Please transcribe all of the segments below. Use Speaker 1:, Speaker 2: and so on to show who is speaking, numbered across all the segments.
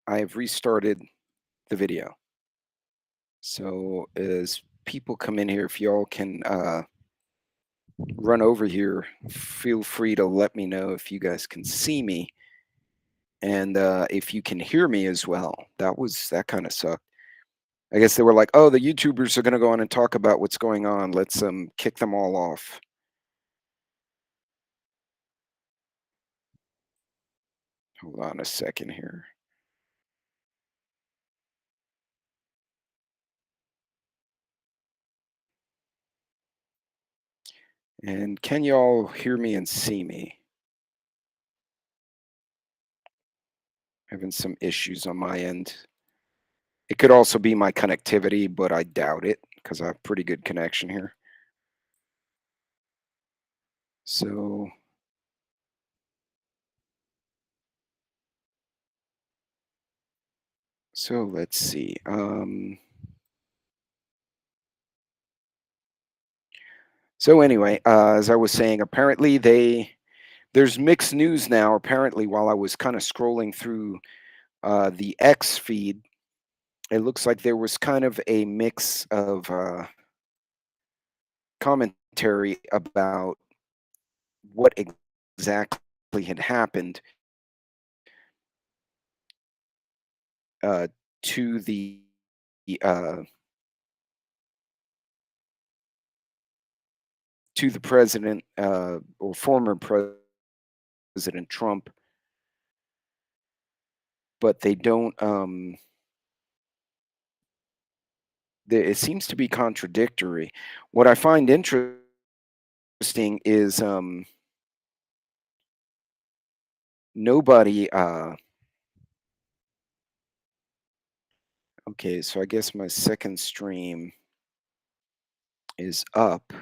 Speaker 1: I've restarted the video. So as people come in here, if y'all can run over here, feel free to let me know if you guys can see me and if you can hear me as well. That kind of sucked. I guess they were like, "Oh, the YouTubers are going to go on and talk about what's going on. Let's kick them all off." Hold on a second here. And can y'all hear me and see me? Having some issues on my end. It could also be my connectivity, but I doubt it because I have pretty good connection here. So let's see. So anyway, as I was saying, apparently there's mixed news now. Apparently, while I was kind of scrolling through the X feed, it looks like there was kind of a mix of commentary about what exactly had happened uh, to uh, the president or former President Trump, but they don't. It seems to be contradictory. What I find interesting is nobody. Okay, so I guess my second stream is up.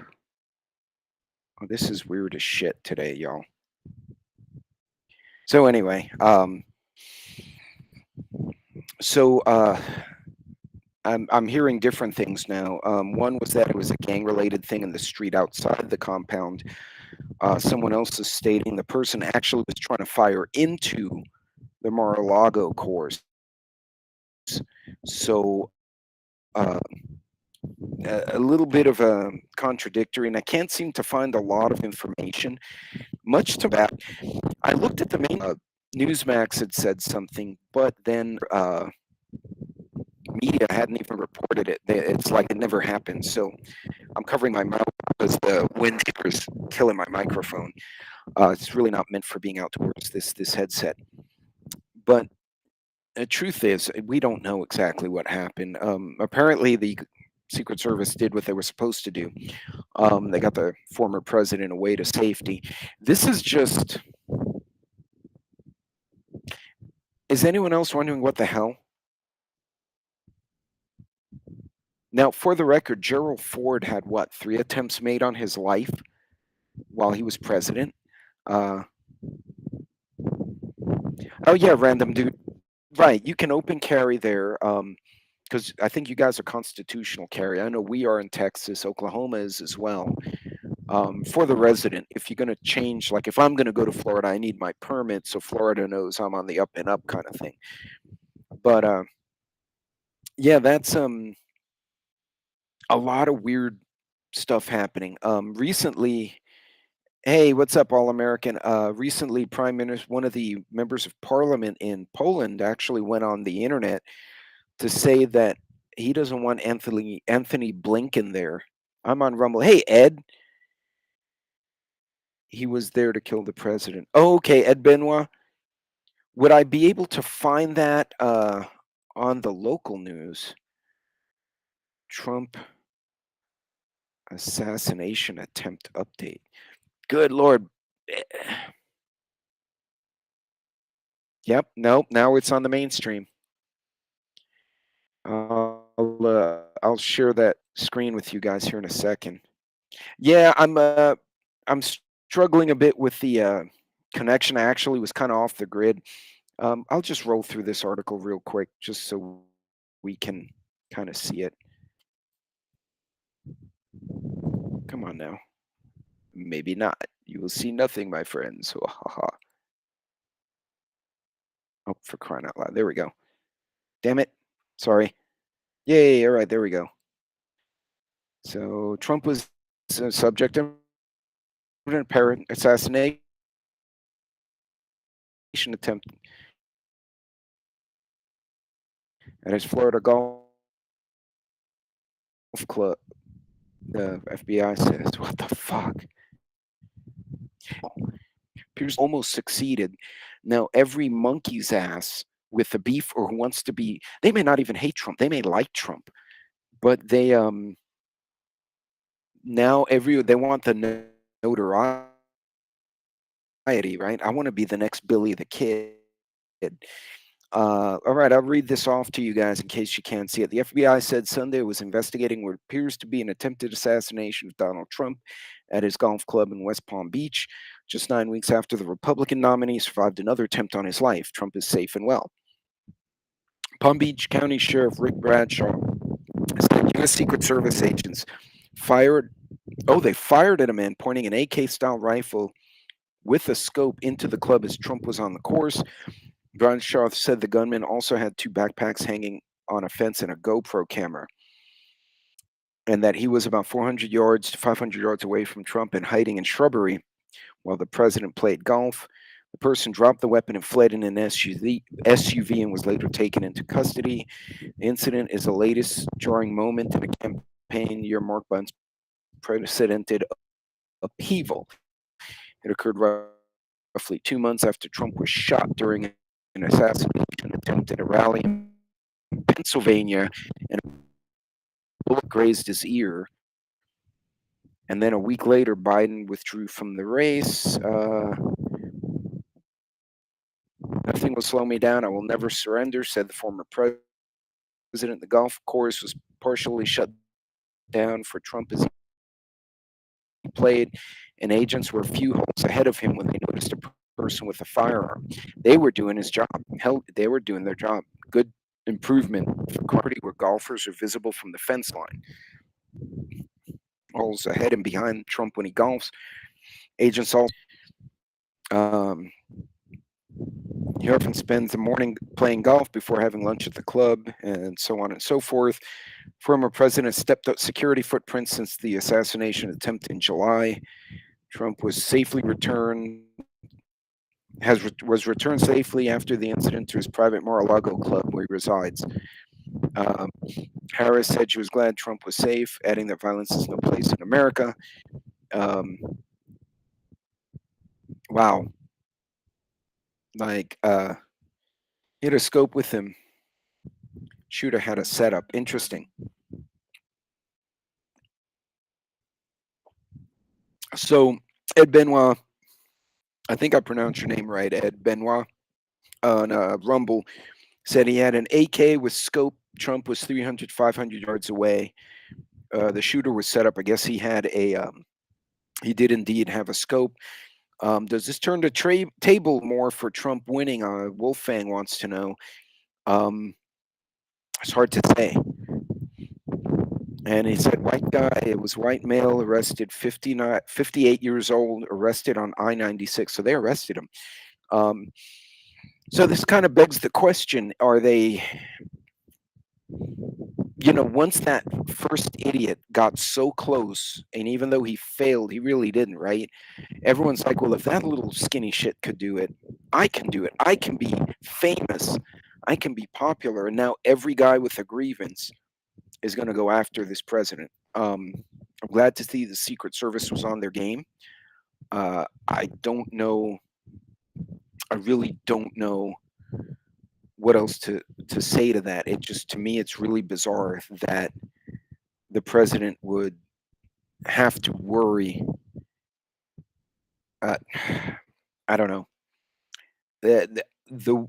Speaker 1: Oh, this is weird as shit today, y'all. So anyway, so I'm hearing different things now. One was that it was a gang-related thing in the street outside the compound. Someone else is stating the person actually was trying to fire into the Mar-a-Lago course. So uh, a little bit of a contradictory, and I can't seem to find a lot of information. Much to that, I looked at the main Newsmax had said something, but then media hadn't even reported it. It's like it never happened. So I'm covering my mouth because the wind here is killing my microphone. It's really not meant for being outdoors, this headset. But the truth is, we don't know exactly what happened. Apparently, the Secret Service did what they were supposed to do. They got the former president away to safety. This is just. Is anyone else wondering what the hell? Now, for the record, Gerald Ford had what, 3 attempts made on his life while he was president? Uh, oh, yeah, random dude. Right, you can open carry there because I think you guys are constitutional carry. I know we are in Texas, Oklahoma is as well. For the resident, if you're going to change, like if I'm going to go to Florida, I need my permit so Florida knows I'm on the up and up kind of thing. But yeah, that's a lot of weird stuff happening. Recently, hey, what's up, All American? Recently, Prime Minister, one of the members of Parliament in Poland, actually went on the internet to say that he doesn't want Anthony Blinken there. I'm on Rumble. Hey, Ed. He was there to kill the president. Oh, okay, Ed Benoit. Would I be able to find that on the local news? Trump assassination attempt update. Good Lord. Yep, nope, now it's on the mainstream. I'll share that screen with you guys here in a second. Yeah, I'm struggling a bit with the connection. I actually was kind of off the grid. I'll just roll through this article real quick just so we can kind of see it. Come on now. Maybe not. You will see nothing, my friends. Oh, for crying out loud. There we go. Damn it. Sorry. Yay. All right. There we go. So Trump was subject of an apparent assassination attempt at his Florida golf club. The FBI says, "What the fuck?" Pierce almost succeeded. Now every monkey's ass with the beef or who wants to be, they may not even hate Trump. They may like Trump, but now they want the notoriety, right? I want to be the next Billy the Kid. All right, I'll read this off to you guys in case you can't see it. The FBI said Sunday it was investigating what appears to be an attempted assassination of Donald Trump at his golf club in West Palm Beach. Just 9 weeks after the Republican nominee survived another attempt on his life, Trump is safe and well. Palm Beach County Sheriff Rick Bradshaw said U.S. Secret Service agents fired at a man pointing an AK-style rifle with a scope into the club as Trump was on the course. Bradshaw said the gunman also had 2 backpacks hanging on a fence and a GoPro camera, and that he was about 400 yards to 500 yards away from Trump and hiding in shrubbery while the president played golf. The person dropped the weapon and fled in an SUV and was later taken into custody. The incident is the latest jarring moment in a campaign year marked by unprecedented upheaval. It occurred roughly 2 months after Trump was shot during an assassination attempt at a rally in Pennsylvania, and a bullet grazed his ear. And then a week later, Biden withdrew from the race. Nothing will slow me down. I will never surrender, said the former president. The golf course was partially shut down for Trump as he played, and agents were a few holes ahead of him when they noticed a person with a firearm. They were doing his job. Hell, they were doing their job. Good improvement for property where golfers are visible from the fence line. Holes ahead and behind Trump when he golfs. Agents also he often spends the morning playing golf before having lunch at the club, and so on and so forth. Former president stepped up security footprints since the assassination attempt in July. Trump was safely returned. Was returned safely after the incident to his private Mar-a-Lago club where he resides. Harris said she was glad Trump was safe, adding that violence has no place in America. Wow. Like, he had a scope with him. Shooter had a setup. Interesting. So, Ed Benoit, I think I pronounced your name right, Ed Benoit, on Rumble, said he had an AK with scope. Trump was 300, 500 yards away. The shooter was set up. I guess he had he did indeed have a scope. Does this turn the table more for Trump winning? Wolfgang wants to know. It's hard to say. And he said, white guy, it was white male, arrested, 58 years old, arrested on I-96. So they arrested him. So this kind of begs the question, are they, once that first idiot got so close, and even though he failed, he really didn't, right? Everyone's like, well, if that little skinny shit could do it, I can do it. I can be famous. I can be popular. And now every guy with a grievance is going to go after this president. I'm glad to see the Secret Service was on their game. I don't know. I really don't know what else to say to that. It just, to me, it's really bizarre that the president would have to worry. I don't know. The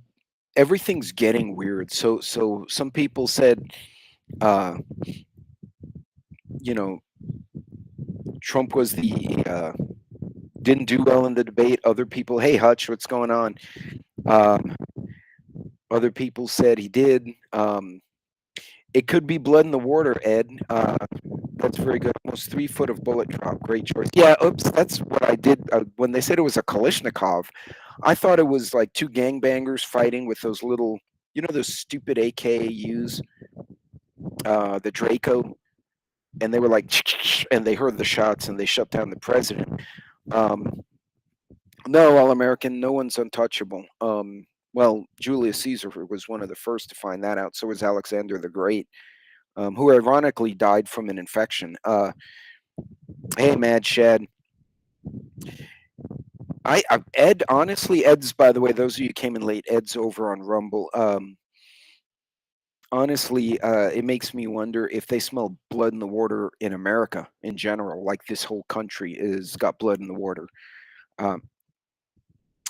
Speaker 1: everything's getting weird. So some people said, Trump was didn't do well in the debate. Other people, hey Hutch, what's going on? Other people said he did. It could be blood in the water, Ed. That's very good. Almost 3 foot of bullet drop. Great choice. Yeah, oops, that's what I did. When they said it was a Kalashnikov, I thought it was like 2 gangbangers fighting with those little, You know those stupid AKUs, the Draco, and they were like, and they heard the shots and they shut down the president. Um, no, all American, no one's untouchable. Well, Julius Caesar was one of the first to find that out. So was Alexander the Great, who ironically died from an infection. Hey, Mad Shad. Ed, honestly, Ed's, by the way, those of you who came in late, Ed's over on Rumble. Honestly, it makes me wonder if they smell blood in the water in America in general, like this whole country is got blood in the water. Um,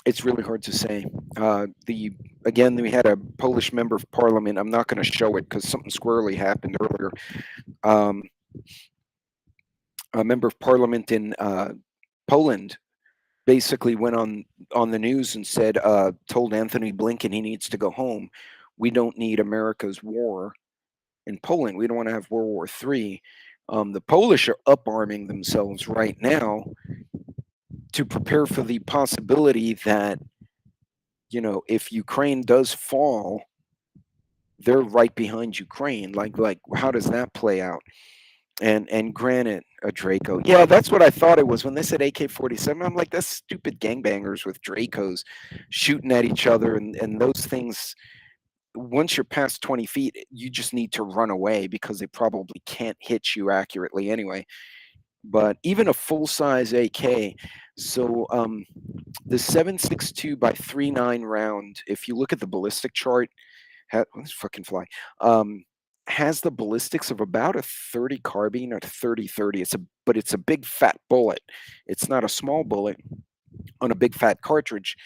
Speaker 1: it's really hard to say. The Again, we had a Polish member of parliament. I'm not going to show it because something squirrely happened earlier. Um, a member of parliament in Poland basically went on the news and said, told Anthony Blinken he needs to go home. We don't need America's war in Poland. We don't want to have World War III. The Polish are up arming themselves right now to prepare for the possibility that, you know, if Ukraine does fall, they're right behind Ukraine. Like how does that play out? And granted, a Draco. Yeah, that's what I thought it was when they said AK-47. I'm like, that's stupid gangbangers with Dracos shooting at each other, and those things. Once you're past 20 feet, you just need to run away because they probably can't hit you accurately anyway. But even a full size AK, so the 7.62 by 3.9 round. If you look at the ballistic chart, let's fucking fly. Has the ballistics of about a 30 carbine or 30-30. But it's a big fat bullet. It's not a small bullet on a big fat cartridge,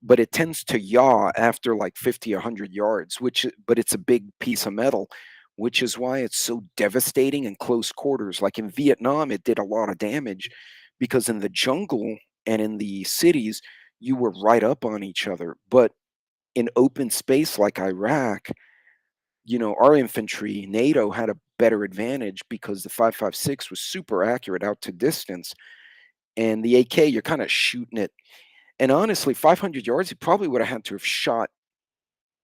Speaker 1: but it tends to yaw after like 50 100 yards, but it's a big piece of metal, which is why it's so devastating in close quarters. Like in Vietnam, it did a lot of damage because in the jungle and in the cities, you were right up on each other. But in open space like Iraq, you know, our infantry, NATO had a better advantage because the 5.56 was super accurate out to distance. And the AK, you're kind of shooting it. And honestly, 500 yards, he probably would have had to have shot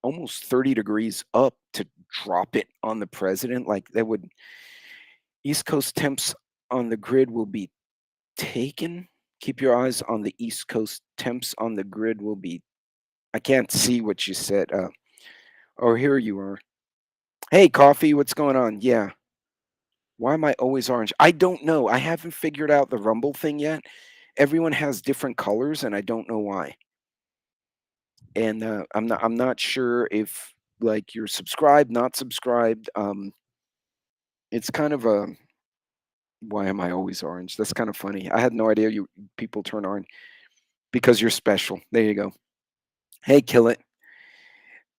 Speaker 1: almost 30 degrees up to drop it on the president. Like that would, East Coast temps on the grid will be taken. Keep your eyes on the East Coast temps on the grid will be. I can't see what you said. Oh, here you are. Hey, Coffee, what's going on? Yeah. Why am I always orange? I don't know. I haven't figured out the Rumble thing yet. Everyone has different colors, and I don't know why. And I'm not sure if like you're subscribed, not subscribed. It's kind of a why am I always orange? That's kind of funny. I had no idea you people turn orange because you're special. There you go. Hey, kill it.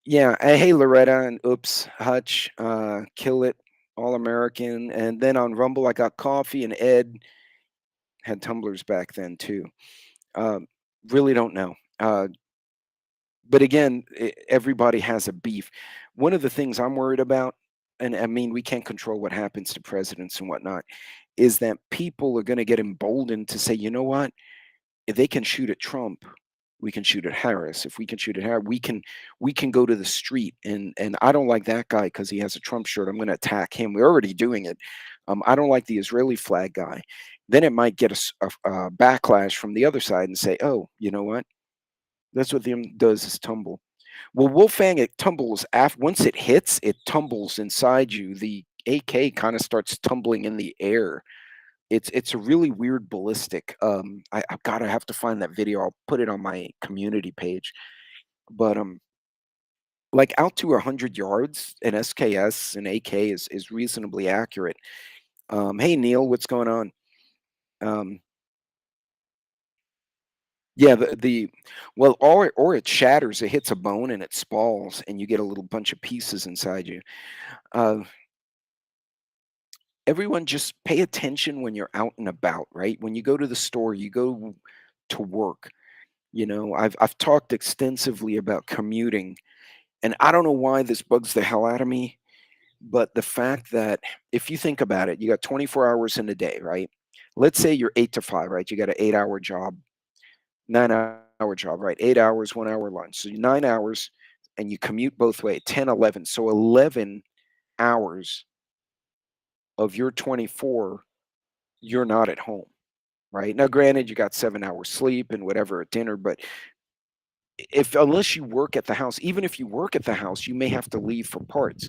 Speaker 1: Yeah. Hey, Loretta and Oops Hutch. Kill it. All American. And then on Rumble, I got Coffee and Ed had tumblers back then too. Um, really don't know. But again, everybody has a beef. One of the things I'm worried about, and I mean, we can't control what happens to presidents and whatnot, is that people are going to get emboldened to say, you know what? If they can shoot at Trump, we can shoot at Harris. If we can shoot at Harris, we can go to the street. And I don't like that guy because he has a Trump shirt. I'm going to attack him. We're already doing it. I don't like the Israeli flag guy. Then it might get a backlash from the other side and say, oh, you know what? That's what them does is tumble. Well, Wolfang, it tumbles after once it hits, it tumbles inside you. The AK kind of starts tumbling in the air. It's a really weird ballistic. I've got to have to find that video. I'll put it on my community page. But like out to 100 yards, an SKS, an AK is reasonably accurate. Hey Neil, what's going on? Um, Yeah, the well, or it shatters, it hits a bone and it spalls, and you get a little bunch of pieces inside you. Uh, Everyone just pay attention when you're out and about, right? When you go to the store, you go to work. You know, I've talked extensively about commuting, and I don't know why this bugs the hell out of me, but the fact that if you think about it, you got 24 hours in a day, right? Let's say you're 8 to 5, right? You got an 8 hour job, 9 hour job, right? 8 hours, 1 hour lunch. So 9 hours, and you commute both ways, 10, 11. So 11 hours of your 24, you're not at home, right? Now, granted, you got 7 hours sleep and whatever at dinner, but if unless you work at the house, even if you work at the house, you may have to leave for parts.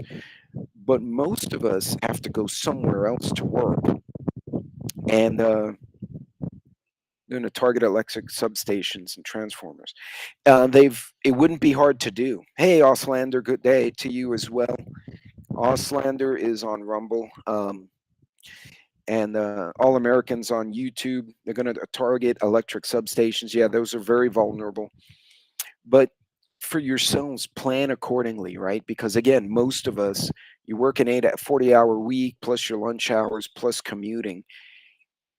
Speaker 1: But most of us have to go somewhere else to work. And to target electric substations and transformers. It wouldn't be hard to do. Hey, Auslander, good day to you as well. Auslander is on Rumble, and All Americans on YouTube. They're going to target electric substations. Yeah, those are very vulnerable. But for yourselves, plan accordingly, right? Because again, most of us, you work an 40-hour week plus your lunch hours plus commuting.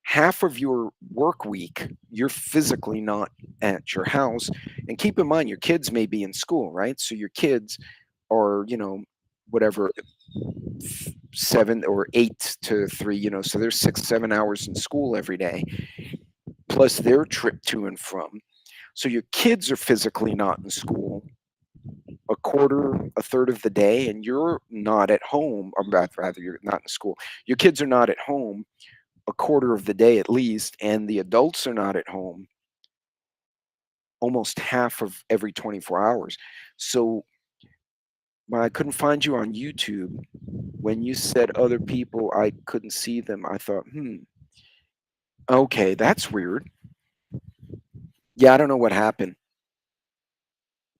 Speaker 1: Half of your work week, you're physically not at your house. And keep in mind, your kids may be in school, right? So your kids are, whatever, 7 or 8 to 3, so there's 6, 7 hours in school every day, plus their trip to and from. So your kids are physically not in school a quarter, a third of the day, and you're not at home, or rather, you're not in school. Your kids are not at home a quarter of the day at least, and the adults are not at home almost half of every 24 hours. So when I couldn't find you on YouTube, when you said other people, I couldn't see them, I thought, okay, that's weird. Yeah, I don't know what happened.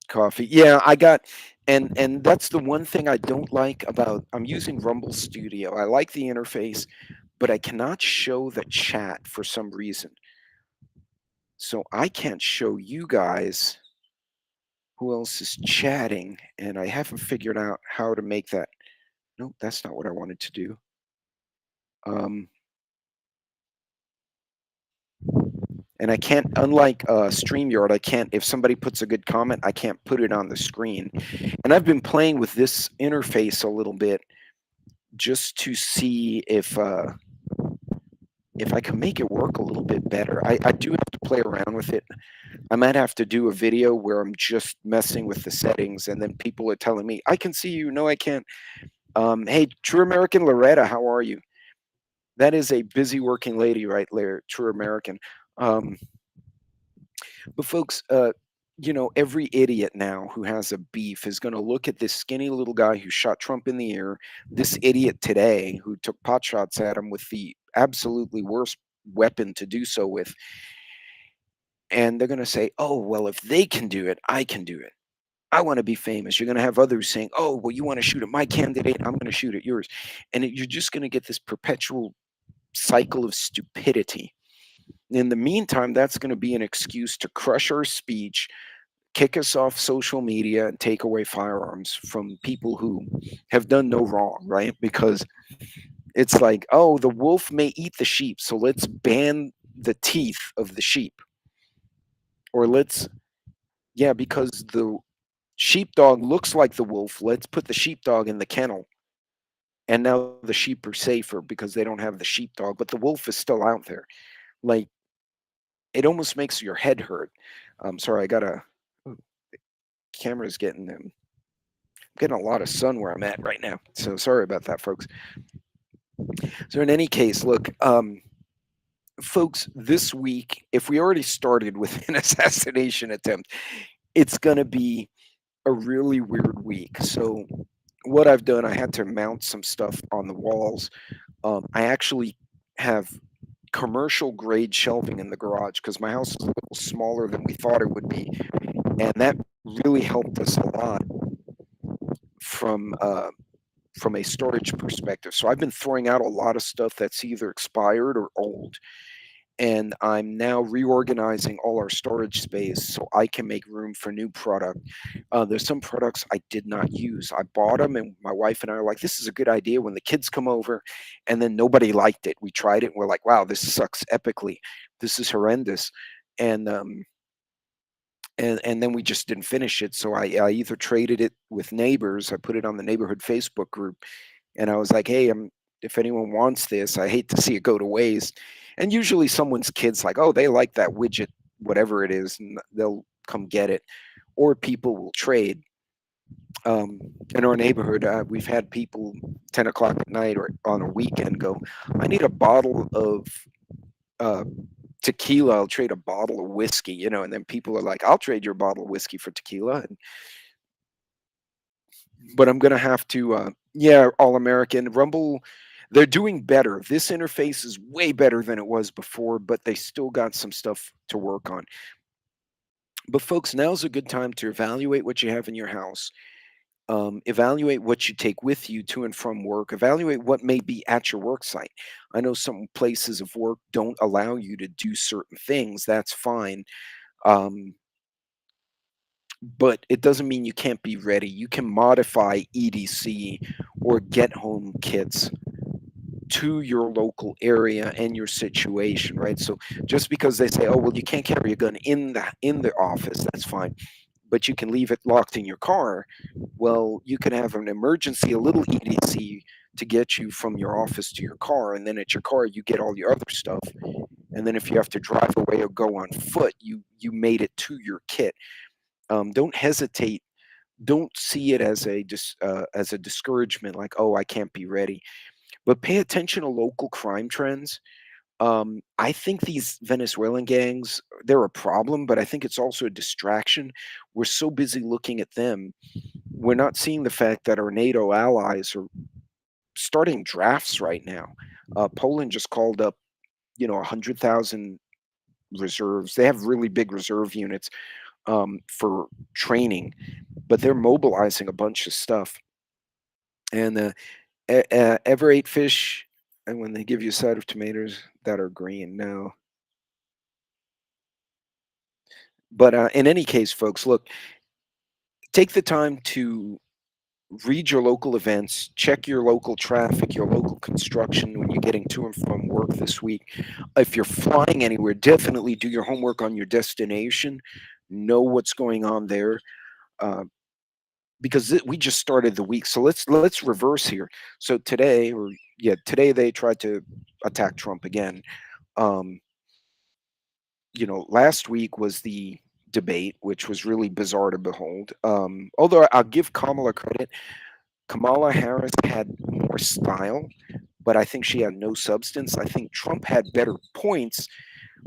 Speaker 1: Coffee. Yeah, I got, and that's the one thing I don't like about, I'm using Rumble Studio. I like the interface, but I cannot show the chat for some reason. So I can't show you guys who else is chatting, and I haven't figured out how to make that. No, that's not what I wanted to do. And I can't, unlike StreamYard, I can't, if somebody puts a good comment, I can't put it on the screen. And I've been playing with this interface a little bit just to see if I can make it work a little bit better. I do have to play around with it. I might have to do a video where I'm just messing with the settings, and then people are telling me, I can see you. No, I can't. Hey, True American Loretta, how are you? That is a busy working lady right there, True American. But folks, every idiot now who has a beef is going to look at this skinny little guy who shot Trump in the ear, this idiot today who took pot shots at him with the absolutely worst weapon to do so with, and they're going to say, oh, well, if they can do it, I can do it. I want to be famous. You're going to have others saying, oh, well, you want to shoot at my candidate, I'm going to shoot at yours. And you're just going to get this perpetual cycle of stupidity. In the meantime, that's going to be an excuse to crush our speech, kick us off social media, and take away firearms from people who have done no wrong, right? Because it's like, oh, the wolf may eat the sheep, so let's ban the teeth of the sheep. Or because the sheepdog looks like the wolf, let's put the sheepdog in the kennel. And now the sheep are safer because they don't have the sheepdog, but the wolf is still out there. Like, it almost makes your head hurt. Sorry, I got camera's getting them. Getting a lot of sun where I'm at right now. So sorry about that, folks. So in any case, look, folks, this week, if we already started with an assassination attempt, it's going to be a really weird week. So what I've done, I had to mount some stuff on the walls. I actually have commercial grade shelving in the garage because my house is a little smaller than we thought it would be. And that really helped us a lot from a storage perspective. So I've been throwing out a lot of stuff that's either expired or old. And I'm now reorganizing all our storage space so I can make room for new product. There's some products I did not use. I bought them, and my wife and I are like, this is a good idea when the kids come over, and then nobody liked it. We tried it, and we're like, wow, this sucks epically. This is horrendous. And then we just didn't finish it. So I either traded it with neighbors. I put it on the neighborhood Facebook group, and I was like, hey, if anyone wants this, I hate to see it go to waste. And usually someone's kid's like, oh, they like that widget, whatever it is, and they'll come get it. Or people will trade. Um, in our neighborhood, we've had people 10 o'clock at night or on a weekend go, I need a bottle of uh, tequila. I'll trade a bottle of whiskey, and then people are like, I'll trade your bottle of whiskey for tequila. But I'm going to have to, yeah, All American. Rumble, they're doing better. This interface is way better than it was before, but they still got some stuff to work on. But folks, now's a good time to evaluate what you have in your house. Evaluate what you take with you to and from work. Evaluate what may be at your work site. I know some places of work don't allow you to do certain things. That's fine. Um, but it doesn't mean you can't be ready. You can modify EDC or get home kits to your local area and your situation, right? So just because they say, oh well, you can't carry a gun in the office, that's fine, but you can leave it locked in your car. Well, you can have an emergency, a little EDC to get you from your office to your car, and then at your car you get all your other stuff. And then if you have to drive away or go on foot, you made it to your kit. Don't hesitate. Don't see it as as a discouragement, like, oh, I can't be ready. But pay attention to local crime trends. I think these Venezuelan gangs, they're a problem, but I think it's also a distraction. We're so busy looking at them, we're not seeing the fact that our NATO allies are starting drafts right now. Poland just called up, 100,000 reserves. They have really big reserve units for training, but they're mobilizing a bunch of stuff. And ever ate fish, and when they give you a side of tomatoes that are green? No. But in any case, folks, look, take the time to read your local events, check your local traffic, your local construction when you're getting to and from work this week. If you're flying anywhere, definitely do your homework on your destination. Know what's going on there, uh, because we just started the week. So let's reverse here. So today, or yeah, today they tried to attack Trump again. Um, last week was the debate, which was really bizarre to behold. Although I'll give Kamala credit, Kamala Harris had more style, but I think she had no substance. I think Trump had better points,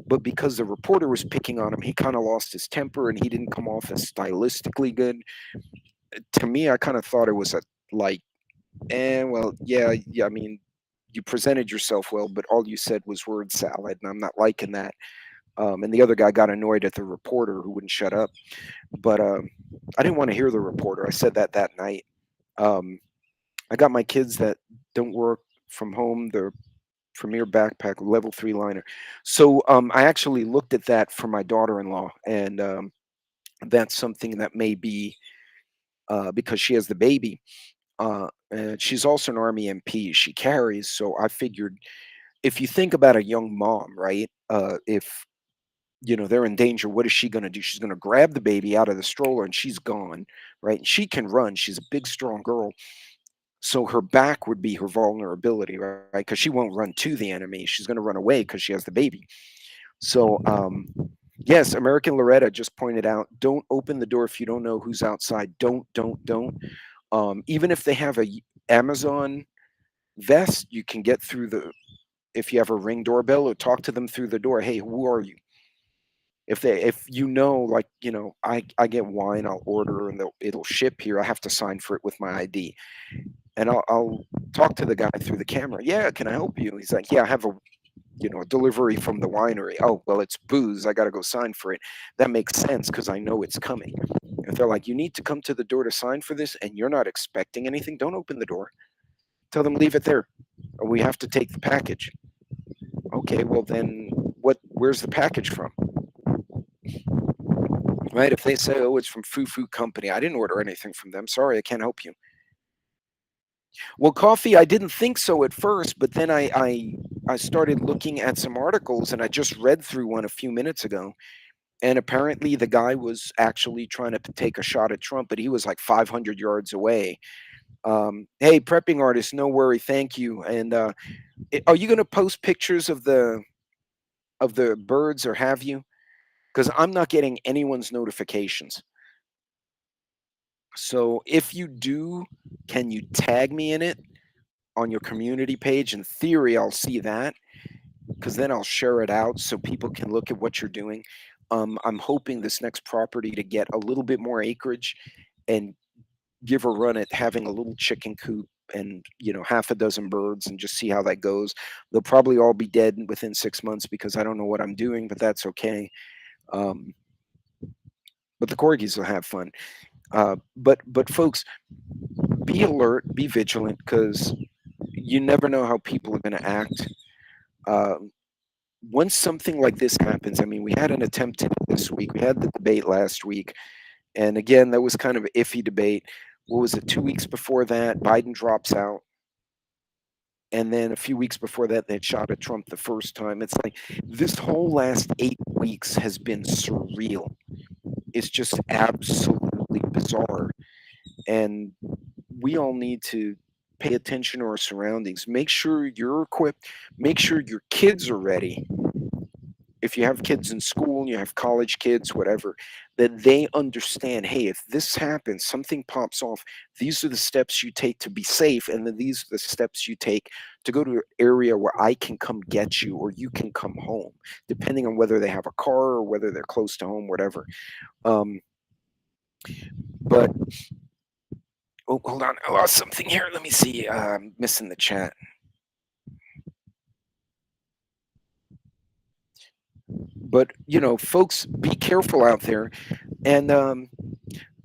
Speaker 1: but because the reporter was picking on him, he kind of lost his temper and he didn't come off as stylistically good. To me, I kind of thought it was a like, well, yeah, yeah. I mean, you presented yourself well, but all you said was word salad, and I'm not liking that. And the other guy got annoyed at the reporter who wouldn't shut up. But I didn't want to hear the reporter. I said that night. Um, I got my kids that don't work from home. They're Premier Backpack level 3 liner. So I actually looked at that for my daughter-in-law, and that's something that may be because she has the baby. And she's also an Army MP. She carries. So I figured, if you think about a young mom, right? If they're in danger, what is she going to do? She's going to grab the baby out of the stroller and she's gone, right? And she can run. She's a big, strong girl. So her back would be her vulnerability, right? Because she won't run to the enemy. She's going to run away because she has the baby. So, yes, American Loretta just pointed out, don't open the door if you don't know who's outside. Don't. Even if they have a Amazon vest, you can get through if you have a Ring doorbell, or talk to them through the door. Hey, who are you? If like, I get wine, I'll order and it'll ship here. I have to sign for it with my ID, and I'll talk to the guy through the camera. Yeah, can I help you? He's like, yeah, I have a delivery from the winery. Oh, well, it's booze. I got to go sign for it. That makes sense because I know it's coming. If they're like, you need to come to the door to sign for this, and you're not expecting anything, don't open the door. Tell them leave it there, or we have to take the package. Okay, well then, where's the package from? Right? If they say, oh, it's from Foo Foo Company, I didn't order anything from them. Sorry, I can't help you. Well, coffee, I didn't think so at first, but then I started looking at some articles, and I just read through one a few minutes ago. And apparently the guy was actually trying to take a shot at Trump, but he was like 500 yards away. Hey, prepping artist, no worry, thank you. And are you going to post pictures of the birds, or have you? Because I'm not getting anyone's notifications. So if you do, can you tag me in it on your community page? In theory, I'll see that because then I'll share it out so people can look at what you're doing. I'm hoping this next property to get a little bit more acreage and give a run at having a little chicken coop and half a dozen birds and just see how that goes. They'll probably all be dead within 6 months because I don't know what I'm doing, but that's okay. Um, but the corgis will have fun. But folks, be alert, be vigilant, because you never know how people are going to act. Uh, Once something like this happens, I mean, we had an attempt to this week. We had the debate last week, and again, that was kind of an iffy debate. What was it? 2 weeks before that, Biden drops out. And then a few weeks before that, they shot at Trump the first time. It's like this whole last 8 weeks has been surreal. It's just absolutely bizarre. And we all need to pay attention to our surroundings. Make sure you're equipped. Make sure your kids are ready. If you have kids in school, you have college kids, whatever, that they understand, hey, if this happens, something pops off, these are the steps you take to be safe, and then these are the steps you take to go to an area where I can come get you or you can come home, depending on whether they have a car or whether they're close to home, whatever. Um, but oh, hold on, I lost something here. Let me see. I'm missing the chat. But folks, be careful out there. And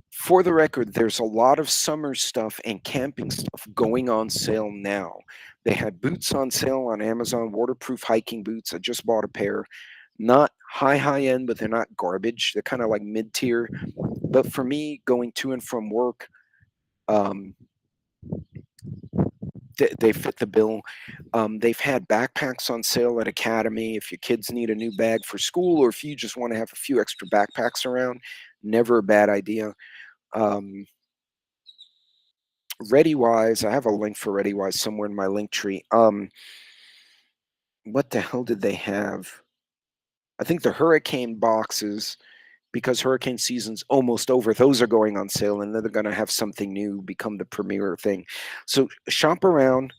Speaker 1: for the record, there's a lot of summer stuff and camping stuff going on sale now. They had boots on sale on Amazon, waterproof hiking boots. I just bought a pair. Not high end, but they're not garbage. They're kind of like mid tier. But for me, going to and from work, um, they fit the bill. They've had backpacks on sale at Academy. If your kids need a new bag for school, or if you just want to have a few extra backpacks around, never a bad idea. Um, ReadyWise, I have a link for ReadyWise somewhere in my link tree. What the hell did they have? I think the hurricane boxes, because hurricane season's almost over, those are going on sale, and then they're going to have something new become the premier thing. So shop around,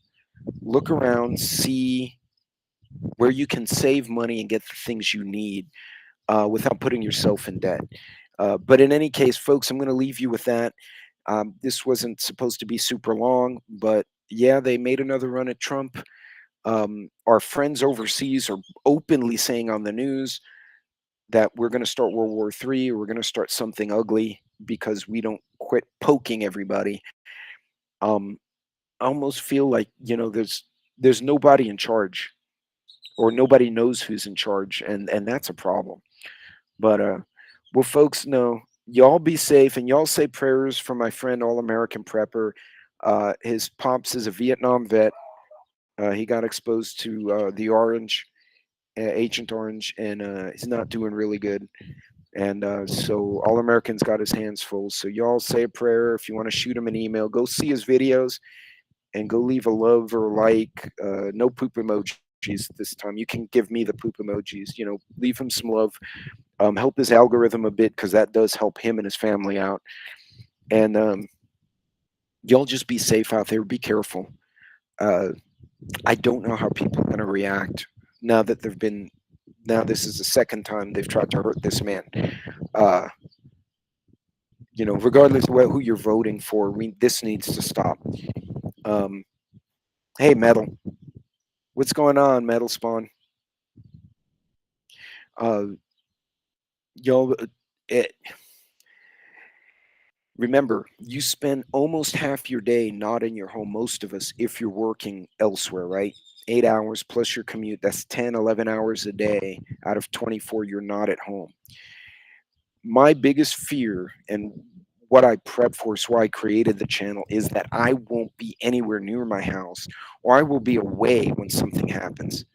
Speaker 1: look around, see where you can save money and get the things you need without putting yourself in debt. But in any case, folks, I'm going to leave you with that. This wasn't supposed to be super long, but yeah, they made another run at Trump. Our friends overseas are openly saying on the news that we're going to start World War III, or we're going to start something ugly because we don't quit poking everybody. Um, I almost feel like there's nobody in charge, or nobody knows who's in charge, and that's a problem. But well, folks, no, y'all be safe, and y'all say prayers for my friend, All American Prepper. His pops is a Vietnam vet. He got exposed to the Orange, Agent Orange, and he's not doing really good. And so All American's got his hands full. So y'all say a prayer. If you want to shoot him an email, go see his videos and go leave a love or like. No poop emojis this time. You can give me the poop emojis. Leave him some love. Help his algorithm a bit, because that does help him and his family out. And y'all just be safe out there. Be careful. Uh, I don't know how people are going to react now that they've been. Now this is the second time they've tried to hurt this man. Uh, regardless of who you're voting for, this needs to stop. Um, hey, Metal, what's going on, Metal Spawn? Uh, y'all, it, remember, you spend almost half your day not in your home, most of us, if you're working elsewhere, right? 8 hours plus your commute, that's 10, 11 hours a day out of 24, you're not at home. My biggest fear, and what I prep for, is why I created the channel, is that I won't be anywhere near my house, or I will be away when something happens.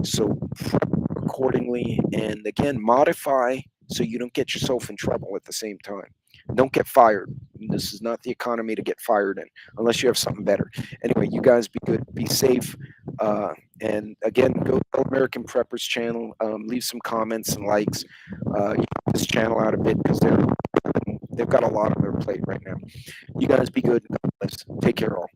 Speaker 1: So prep accordingly, and again, modify so you don't get yourself in trouble at the same time. Don't get fired. This is not the economy to get fired in, unless you have something better. Anyway, you guys be good, be safe, and again, go to American Preppers channel. Leave some comments and likes. This channel out a bit, because they're they've got a lot on their plate right now. You guys be good. God bless. Take care all.